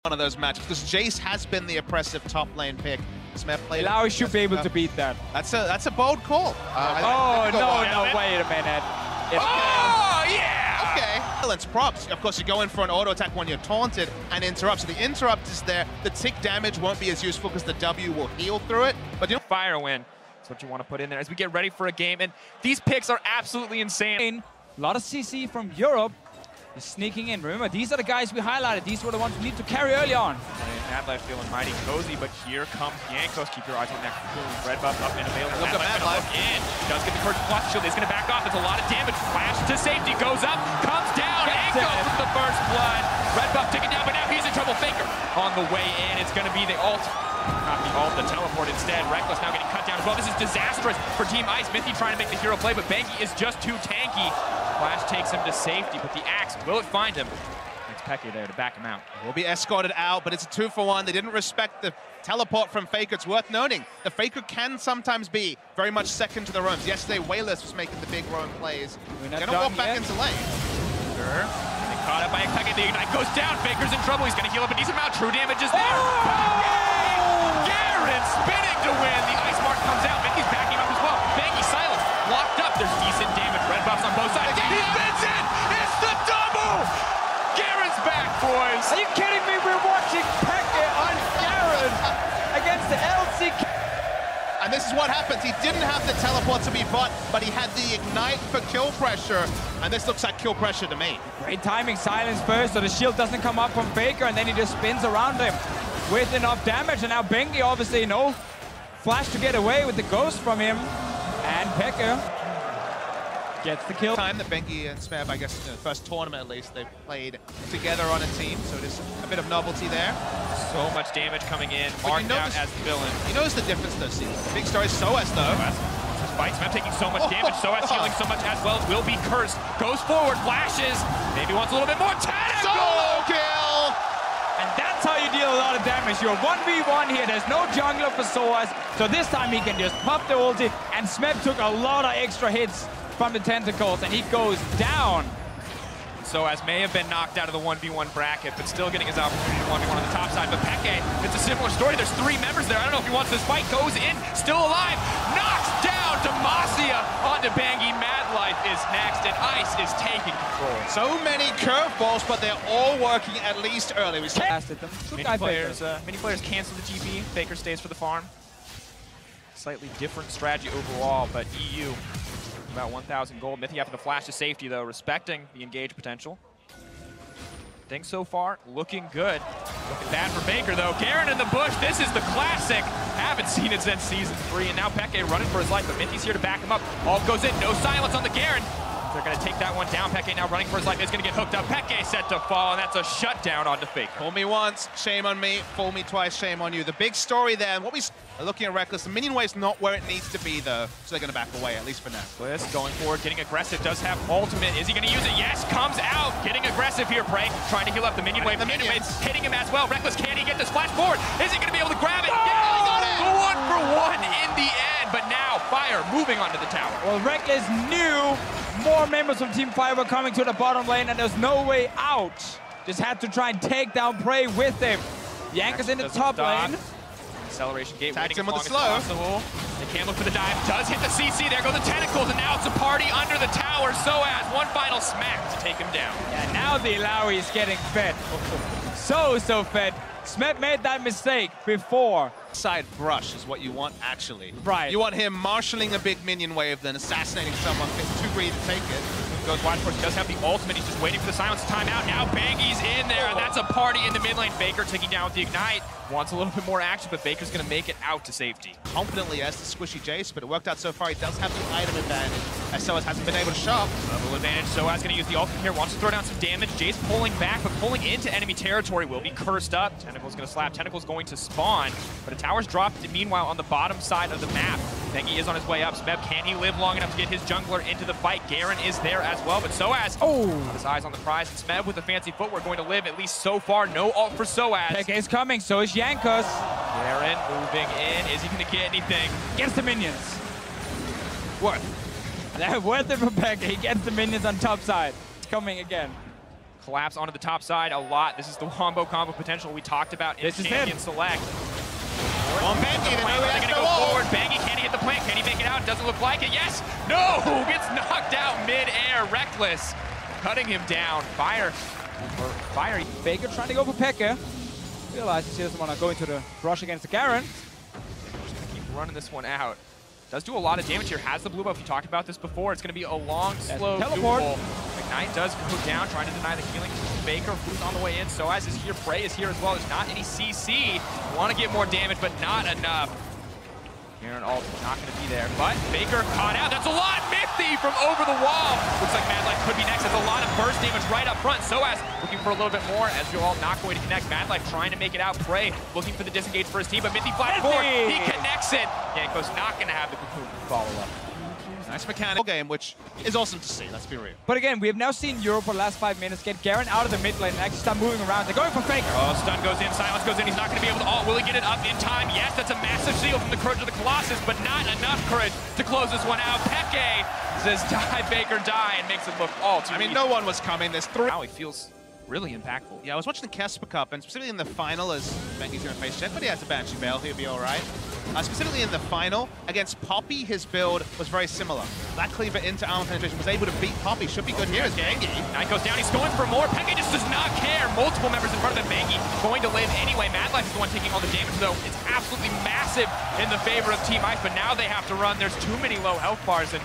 one of those matches because Jace has been the oppressive top lane pick. Smeb played. Lawi should be able to beat that. That's a bold call. No, wait a minute. Yeah! Okay. Balance props. Of course, you go in for an auto attack when you're taunted and interrupt. So the interrupt is there. The tick damage won't be as useful because the W will heal through it. But you know, fire win. That's what you want to put in there as we get ready for a game. And these picks are absolutely insane. A lot of CC from Europe is sneaking in. Remember, these are the guys we highlighted. These were the ones we need to carry early on. Madlife feeling mighty cozy, but here comes Jankos. Keep your eyes on that. Red buff up and available. Look at Madlife. In. Does get the first plus shield. He's going to back off. It's a lot of damage. Flash to safety. Goes up. Comes down. Jankos with the first blood. Red buff taken down, but now he's in trouble. Faker on the way in. It's going to be the ult. Not the ult, the teleport instead. Rekkles now getting cut down as well. This is disastrous for Team Ice. Mithy trying to make the hero play, but Bengi is just too tanky. Flash takes him to safety, but the axe, will it find him? It's Peke there to back him out. Will be escorted out, but it's a 2-for-1. They didn't respect the teleport from Faker. It's worth noting. The Faker can sometimes be very much second to the roams. Yesterday, Wayless was making the big roam plays. They're gonna walk back into lane. Sure. Caught up by Peke. The ignite goes down. Faker's in trouble. He's going to heal up a decent amount. True damage is there. Garen spinning to win. The ice mark comes out. Bengi's backing up as well. Bengi silence. Locked up. There's decent damage. Red buffs on both sides. He spins in. It's the double. Garen's back, boys. Are you kidding me? We're watching Peke on Garen against the LCK. And this is what happens. He didn't have the teleport to be bought, but he had the ignite for kill pressure. And this looks like kill pressure to me. Great timing, silence first, so the shield doesn't come up from Faker, and then he just spins around him with enough damage. And now Bengi, obviously, no flash to get away with the ghost from him. And Peke gets the kill. Time that Bengi and Smeb, I guess, in the first tournament at least, they played together on a team, so it is a bit of novelty there. So much damage coming in, marked out as the villain. You notice the difference though, see? Big story is Soaz though. Fight Smeb taking so much damage, Soaz healing so much as well. Will be cursed, goes forward, flashes, maybe wants a little bit more. Solo kill! And that's how you deal a lot of damage. You're 1v1 here, there's no jungler for Soaz, so this time he can just pop the ulti, and Smeb took a lot of extra hits from the tentacles, and he goes down. Soaz may have been knocked out of the 1v1 bracket, but still getting his opportunity to 1v1 on the top side. But Peke, it's a similar story. There's 3 members there. I don't know if he wants this fight. Goes in, still alive, knocks down Demacia onto Bengi. Madlife is next, and Ice is taking control. So many curveballs, but they're all working at least early. We Blasted them. Many players cancel the GP. Faker stays for the farm. Slightly different strategy overall, but EU about 1,000 gold. Mithy after the flash to safety, though, respecting the engage potential. Things so far looking good. Looking bad for Faker, though. Garen in the bush. This is the classic. Haven't seen it since Season 3. And now Peke running for his life, but Mithy's here to back him up. All goes in. No silence on the Garen. They're going to take that one down. Peke now running for his life. He's going to get hooked up. Peke set to fall, and that's a shutdown onto Faker. Fool me once, shame on me. Fool me twice, shame on you. The big story there, and what we are looking at Rekkles, the minion wave's not where it needs to be, though, so they're going to back away, at least for now. Bliss going forward, getting aggressive, does have ultimate. Is he going to use it? Yes, comes out. Getting aggressive here, Prey. Trying to heal up the minion wave. The minion wave's hitting him as well. Rekkles, can he get this flash forward? Is he going to be able to grab it? Oh! Yeah, he got it! 1-for-1 in the end, but now Fire moving onto the tower. Well, Rekkles knew more members from Team Fire were coming to the bottom lane, and there's no way out. Just had to try and take down Prey with him. Jankos in the top lane. Acceleration gate tags waiting him as with long the as possible. They can't look for the dive. Does hit the CC. There go the tentacles, and now it's a party under the tower. Soaz, one final smack to take him down. Yeah, now the Lawi is getting fed. So fed. Smeb made that mistake before. Side brush is what you want, actually. Right. You want him marshalling a big minion wave, then assassinating someone. It's too greedy to take it. Goes wide for it. He does have the ultimate. He's just waiting for the silence timeout. Now Bengi's in there, and that's a party in the mid lane. Faker taking down with the ignite. Wants a little bit more action, but Faker's going to make it out to safety. Confidently as the squishy Jace, but it worked out so far. He does have the item advantage, as Soaz hasn't been able to shop. Level advantage. Soaz going to use the ultimate here. Wants to throw down some damage. Jace pulling back, but pulling into enemy territory. Will be cursed up. Tentacle's going to slap. Tentacle's going to spawn, but a tower's dropped. Meanwhile, on the bottom side of the map, Bengi is on his way up. Smeb, can he live long enough to get his jungler into the fight? Garen is there as well, but Soaz, his eyes on the prize. And Smeb with the fancy footwork going to live, at least so far. No ult for Soaz. Peke is coming, so is Jankos. Garen moving in. Is he going to get anything? Gets the minions. Worth it for Peke. He gets the minions on top side. It's coming again. Collapse onto the top side a lot. This is the wombo combo potential we talked about in Champion Select. On Bengi, they're gonna go forward. Bengi, can he hit the plant? Can he make it out? Doesn't look like it. Yes! No! Gets knocked out mid-air. Rekkles cutting him down. Fire. Faker trying to go for Pekka. Realizes he doesn't want to go into the rush against the Garen. Just gonna keep running this one out. Does do a lot of damage here. Has the blue buff. We talked about this before. It's gonna be a long, slow teleport. duel. Ignite does go down, trying to deny the healing. Faker, who's on the way in. Soaz is here. Prey is here as well. There's not any CC. Want to get more damage, but not enough. Garen ult not going to be there, but Faker caught out. That's a lot. Mithy from over the wall. Looks like Mad Life could be next. That's a lot of burst damage right up front. Soaz looking for a little bit more as you're all not going to connect. Mad Life trying to make it out. Prey looking for the disengage for his team, but Mithy flat forward. He connects it. Yanko's not going to have the Cocoon follow up. Nice mechanical game, which is awesome to see, let's be real. But again, we have now seen Europe for the last 5 minutes get Garen out of the mid lane and actually start moving around. They're going for Faker. Oh, stun goes in, silence goes in. He's not going to be able to ult. Will he get it up in time? Yes, that's a massive seal from the Courage of the Colossus, but not enough courage to close this one out. Peke says die, Faker, die, and makes it look all too easy. No one was coming. There's 3. Now he feels really impactful. Yeah, I was watching the Casper Cup, and specifically in the final, as Bengi's going to face Jet, but he has a Banshee Veil, he'll be all right. Specifically in the final, against Poppy, his build was very similar. Black Cleaver into armor penetration, was able to beat Poppy. Should be good here as Bengi. Knight goes down, he's going for more. Peke just does not care. Multiple members in front of him. Bengi going to live anyway. Mad Life is the one taking all the damage, though. It's absolutely massive in the favor of Team Ice, but now they have to run. There's too many low health bars, and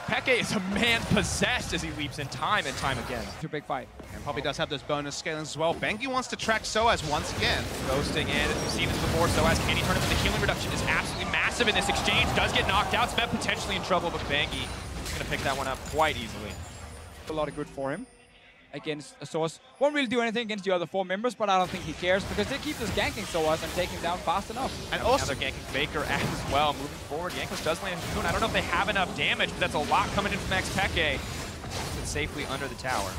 Peke is a man possessed as he leaps in time and time again. Too big fight. And Poppy does have those bonus scalings as well. Bengi wants to track Soaz once again. Ghosting in, as we've seen this before. Soaz, can he turn it? The healing reduction is absolutely massive in this exchange. Does get knocked out. Smet potentially in trouble, but Bengi is going to pick that one up quite easily. A lot of good for him against a Soaz. Won't really do anything against the other 4 members, but I don't think he cares because they keep just ganking Soaz and taking down fast enough. And also they're ganking Faker as well. Moving forward, Jankos does land a Cocoon. I don't know if they have enough damage, but that's a lot coming in from Xpeke. Safely under the tower.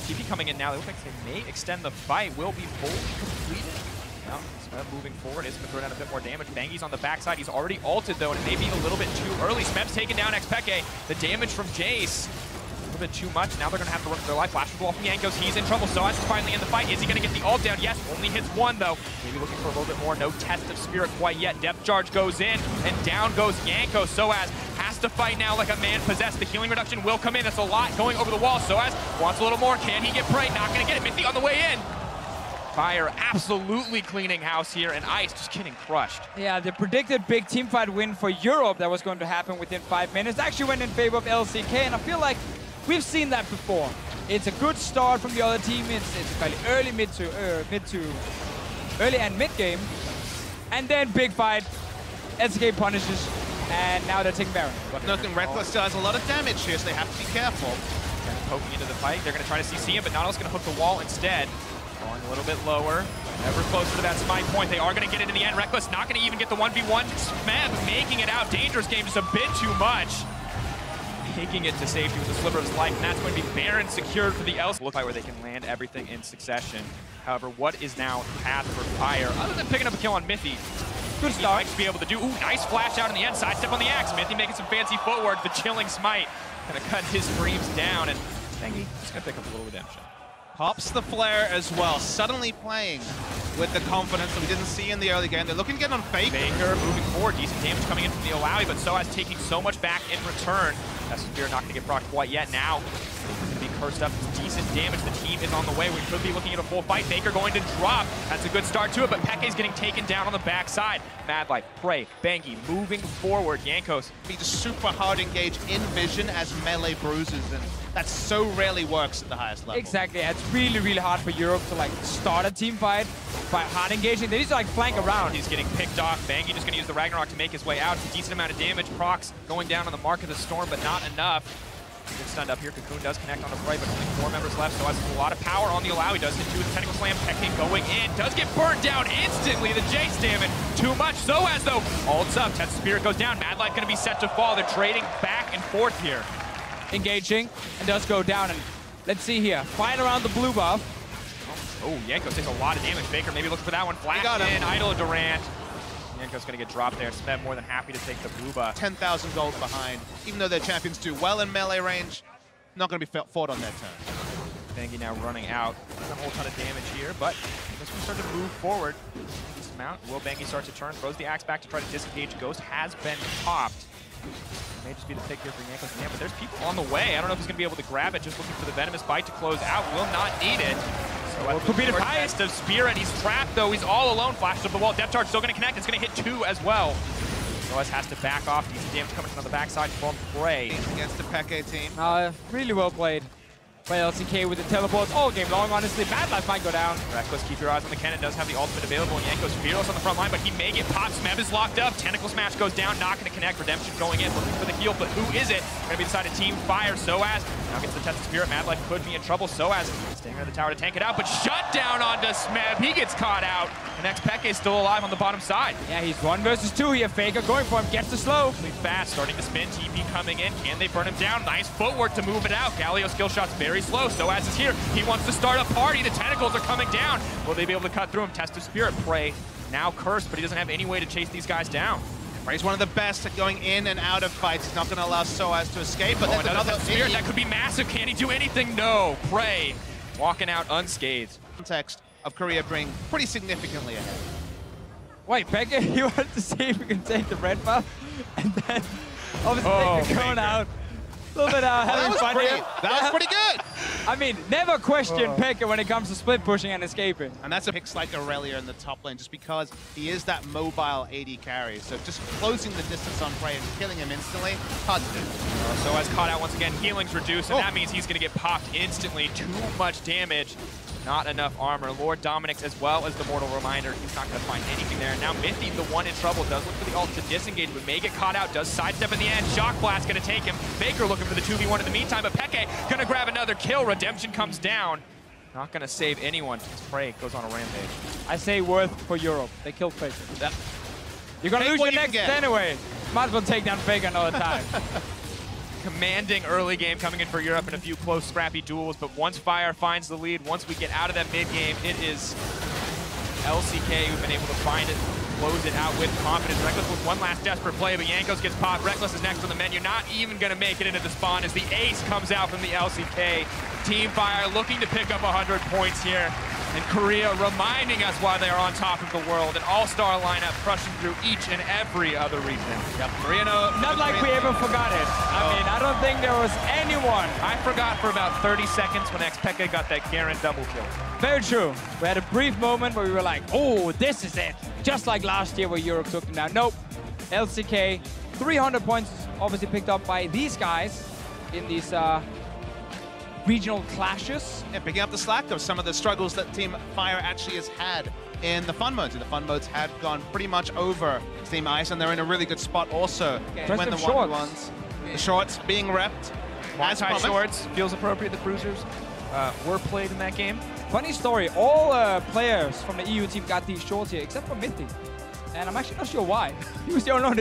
TP coming in now. They look like they may extend the fight. Will be fully completed. Now, Smeb moving forward is going to throw down a bit more damage. Bengi's on the backside. He's already ulted, though, and it may be a little bit too early. Smeb's taking down Xpeke. The damage from Jace. A little bit too much. Now they're going to have to run for their life. Flash ball from Jankos. He's in trouble. Soaz is finally in the fight. Is he going to get the ult down? Yes, only hits 1, though. Maybe looking for a little bit more. No test of spirit quite yet. Depth charge goes in, and down goes Jankos. Soaz has to fight now like a man possessed. The healing reduction will come in. That's a lot going over the wall. Soaz wants a little more. Can he get Prey? Not going to get it. Mithy on the way in. Fire absolutely cleaning house here, and Ice just getting crushed. Yeah, the predicted big teamfight win for Europe that was going to happen within 5 minutes actually went in favor of LCK, and I feel like we've seen that before. It's a good start from the other team. It's fairly early, early and mid game, and then big fight. LCK punishes, and now they're taking Baron. Nothing. Rekkles still has a lot of damage here, so they have to be careful. Poking into the fight, they're going to try to CC him, but Nautilus going to hook the wall instead. Going a little bit lower, ever closer to that smite point. They are going to get it in the end. Rekkles not going to even get the 1v1. Smeb making it out. Dangerous game, just a bit too much. Taking it to safety with a sliver of his life, and that's going to be Baron secured for the Else. Look like where they can land everything in succession. However, what is now the path for Fire, other than picking up a kill on Mithy? Good start. Might be able to do. Ooh, nice flash out on the end. Sidestep on the axe. Mithy making some fancy footwork. The chilling smite going to cut his dreams down, and Bengi just going to pick up a little redemption. Pops the flare as well, suddenly playing with the confidence that we didn't see in the early game. They're looking to get on Faker. Faker moving forward, decent damage coming in from the Olawi, but Soaz taking so much back in return. That's Spear not going to get procced quite yet. Now, going to be cursed up. Decent damage. The team is on the way. We could be looking at a full fight. Faker going to drop. That's a good start to it, but Peke's getting taken down on the backside. Mad Life, Prey, Bengi moving forward. Jankos. Be just super hard engage in vision as melee bruises, and that so rarely works at the highest level. Exactly. It's really, really hard for Europe to like start a team fight by hard engaging. They need to like flank around. He's getting picked off. Bengi just going to use the Ragnarok to make his way out. It's a decent amount of damage. Procs going down on the Mark of the Storm, but not enough. Gets stunned up here. Cocoon does connect on the Prey, but only 4 members left, so has a lot of power on the Olawi. Does hit 2 with the Technical Slam. Peke going in. Does get burned down instantly. The Jace damage. Too much. Soaz, though, ults up. Test Spirit goes down. Mad Life going to be set to fall. They're trading back and forth here. Engaging, and does go down. And let's see here. Fight around the blue buff. Oh, Jankos takes a lot of damage. Baker maybe looking for that one. Flash in. Idol Durant. Jankos going to get dropped there. Smeb more than happy to take the blue buff. 10,000 gold behind. Even though their champions do well in melee range, not going to be fought on their turn. Bengi now running out. Not a whole ton of damage here, but this one starting to move forward. Decent amount. Will Bengi start to turn, throws the axe back to try to disengage. Ghost has been popped. May just be the pick here for Jankos again, but there's people on the way. I don't know if he's going to be able to grab it, just looking for the Venomous Bite to close out. Will not need it. So at could be the test of Spirit. He's trapped, though. He's all alone. Flashes up the wall. Depth Charge still going to connect. It's going to hit 2 as well. Soaz has to back off. Decent damage coming from the backside from Prey. Against the Peke team. Really well played by LCK with the teleports all game long, honestly. Mad Life might go down. Rekkles, keep your eyes on the cannon. Does have the ultimate available. Jankos fearless on the front line, but he may get popped. Smeb is locked up. Tentacle Smash goes down. Not going to connect. Redemption going in, looking for the heal, but who is it? Going to be decided Team Fire. Soaz now gets the test of Spirit. Mad Life could be in trouble. Soaz staying around the tower to tank it out, but shut down onto Smeb. He gets caught out. And XPeke is still alive on the bottom side. Yeah, he's 1 versus 2 here. Faker going for him. Gets the slow. Really fast, starting to spin. TP coming in. Can they burn him down? Nice footwork to move it out. Galio skill shot's very slow. Soaz is here. He wants to start a party. The tentacles are coming down. Will they be able to cut through him? Test of Spirit. Prey now cursed, but he doesn't have any way to chase these guys down. He's one of the best at going in and out of fights. He's not going to allow Soaz to escape, but there's another Spirit. That could be massive. Can he do anything? No. Prey walking out unscathed. Context of Korea being pretty significantly ahead. Wait, Peke, you wanted to see if we can take the red buff, and then obviously Faker going out. A little bit having fun here. That was pretty good. I mean, never question Peke when it comes to split pushing and escaping. And that's a picks like Aurelia in the top lane, just because he is that mobile AD carry. So just closing the distance on Prey and killing him instantly, hard to do. Soaz caught out once again. Healing's reduced, and that means he's going to get popped instantly. Too much damage. Not enough armor. Lord Dominik's as well as the Mortal Reminder. He's not going to find anything there. Now Mithy, the one in trouble, does look for the ult to disengage, but may get caught out. Does sidestep in the end. Shock Blast going to take him. Faker looking for the 2v1 in the meantime, but Peke going to grab another kill. Redemption comes down. Not going to save anyone. Prey goes on a rampage. I say worth for Europe. They killed Faker. You're going to lose your next anyway. Might as well take down Faker another time. Commanding early game coming in for Europe in a few close, scrappy duels, but once Fire finds the lead, once we get out of that mid game, it is LCK who've been able to find it, close it out with confidence. Rekkles with one last desperate play, but Jankos gets popped. Rekkles is next on the menu, not even going to make it into the spawn as the ace comes out from the LCK. Team Fire looking to pick up 100 points here. And Korea reminding us why they are on top of the world. An all-star lineup crushing through each and every other region. Yep, Korea not like we ever forgot it. I mean, I don't think there was anyone. I forgot for about 30 seconds when XPeke got that Garen double kill. Very true. We had a brief moment where we were like, oh, this is it. Just like last year where Europe took them down. Nope. LCK, 300 points obviously picked up by these guys in these regional clashes. Yeah, picking up the slack of some of the struggles that Team Fire actually has had in the fun modes. And the fun modes had gone pretty much over Team Ice, and they're in a really good spot also. When the 1v1s, the shorts being repped. As shorts feels appropriate. The cruisers were played in that game. Funny story, all players from the EU team got these shorts here, except for Mithy. And I'm actually not sure why. He was the only one